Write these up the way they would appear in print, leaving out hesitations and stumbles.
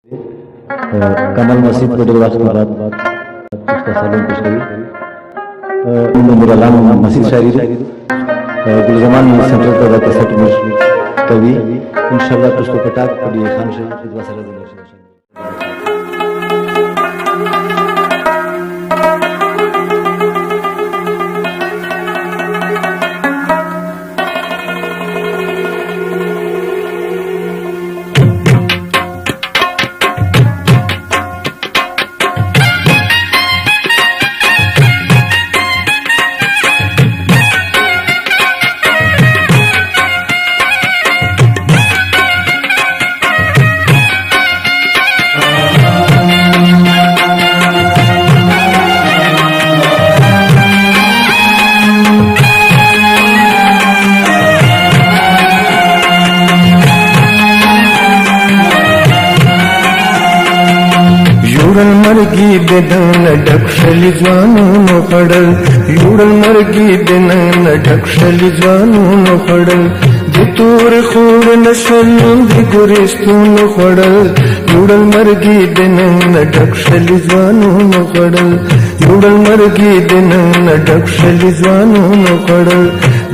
कमल मसीद को डेढ़ के बाद उसका सैलून पेश करी मेरा नाम मसीद शायरी गुलजमान सेंट्रल पैदा के सेट में कवि इंशाल्लाह उसको कटाक पड़ी खान से इदवा सलाम मरगी देन ढक्षली ज्वानू पडल युडल मरगी देन ढक्षली ज्वानू पडल दितूर खूड नशलून दिगुरिस्तून पडल युडल मरगी देन ढक्षली ज्वानू पडल युडल मरगी देन ढक्षली ज्वानू पडल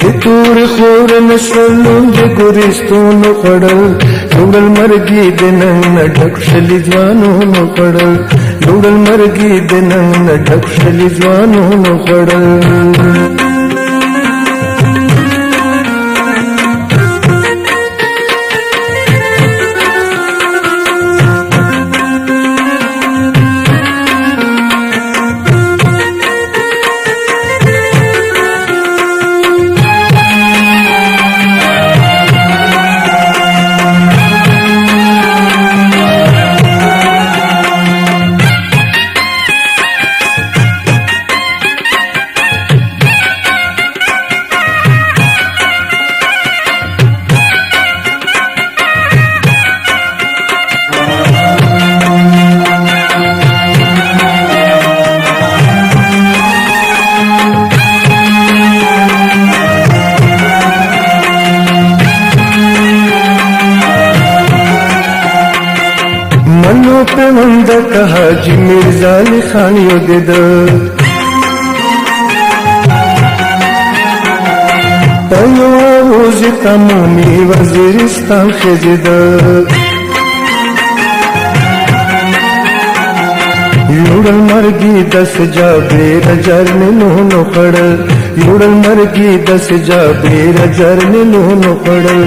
दितूर खूड नशलून दिगुरिस्तून पडल युडल मरगी देन ढक्षली ज्वानू पडल युडल मरगी देन ढक्षली ज्वानू पडल मनो पे वंद कहा जी मिर्जा अली खान योगिद पयो रोज तमोनी वजीरिस्तान खिजिद युडल मरगी 10 जाबेर जरने नो पड़ल युडल मरगी 10 जाबेर जरने नो पड़ल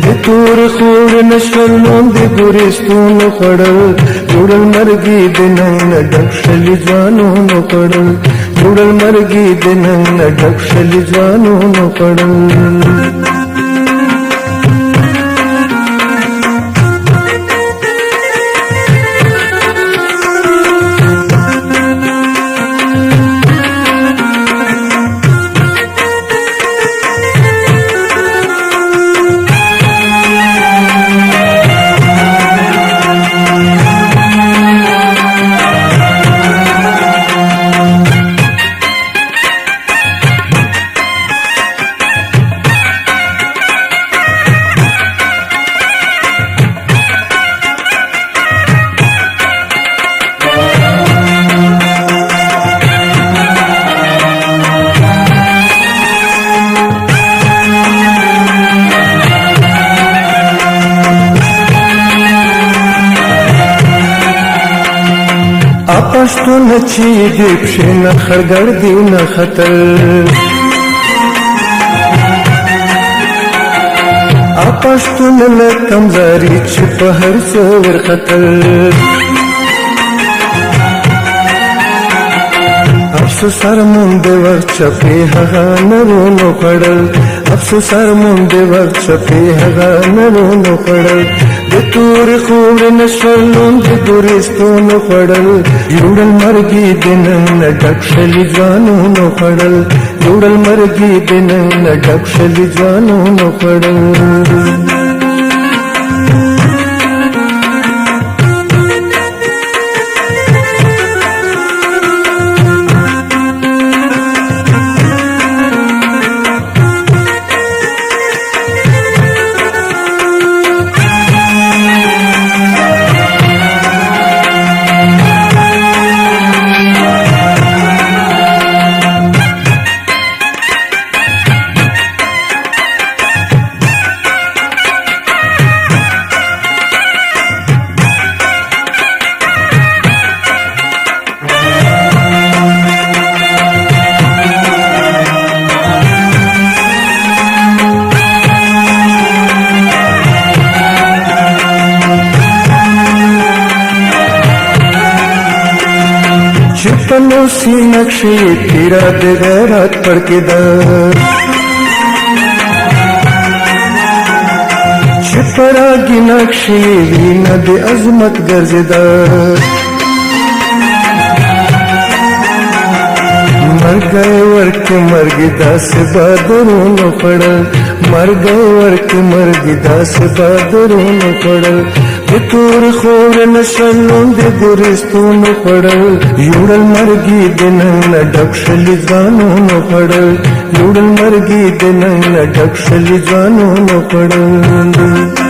दितूर खूड नशलून दिगुरिस्तून पडल युडल मरगी देन ढक्षली ज्वानू पडल युडल मरगी देन ढक्षली ज्वानू पडल पश्तून ची दीपशे न खरगर्दी न खतल पश्तून न कमजारी छिप हर सोर खतल अफसोसार मुंदेवर चपे हगा नरोनो पडल अफसोसार मुंदेवर चपे हगा नरोनो पडल दितूर खूड नशलून दिगुरिस्तून पडल युडल मरगी देन ढक्षली ज्वानू पडल युडल मरगी देन ढक्षली ज्वानू पडल چپنو سی نقشی تیرا د غیرت پړکېدا چپراګي نقشی وینا د عظمت ګرځېدا مرګي ورک مرګي داس بادرونو پړل مرګي ورک مرګي داس بادرونو پړل تور خور نشلون د ګورستونو پړل یوړل مرګي دنن ډکشل ځانونو پړل یوړل مرګي دنن ډکشل ځانونو پړل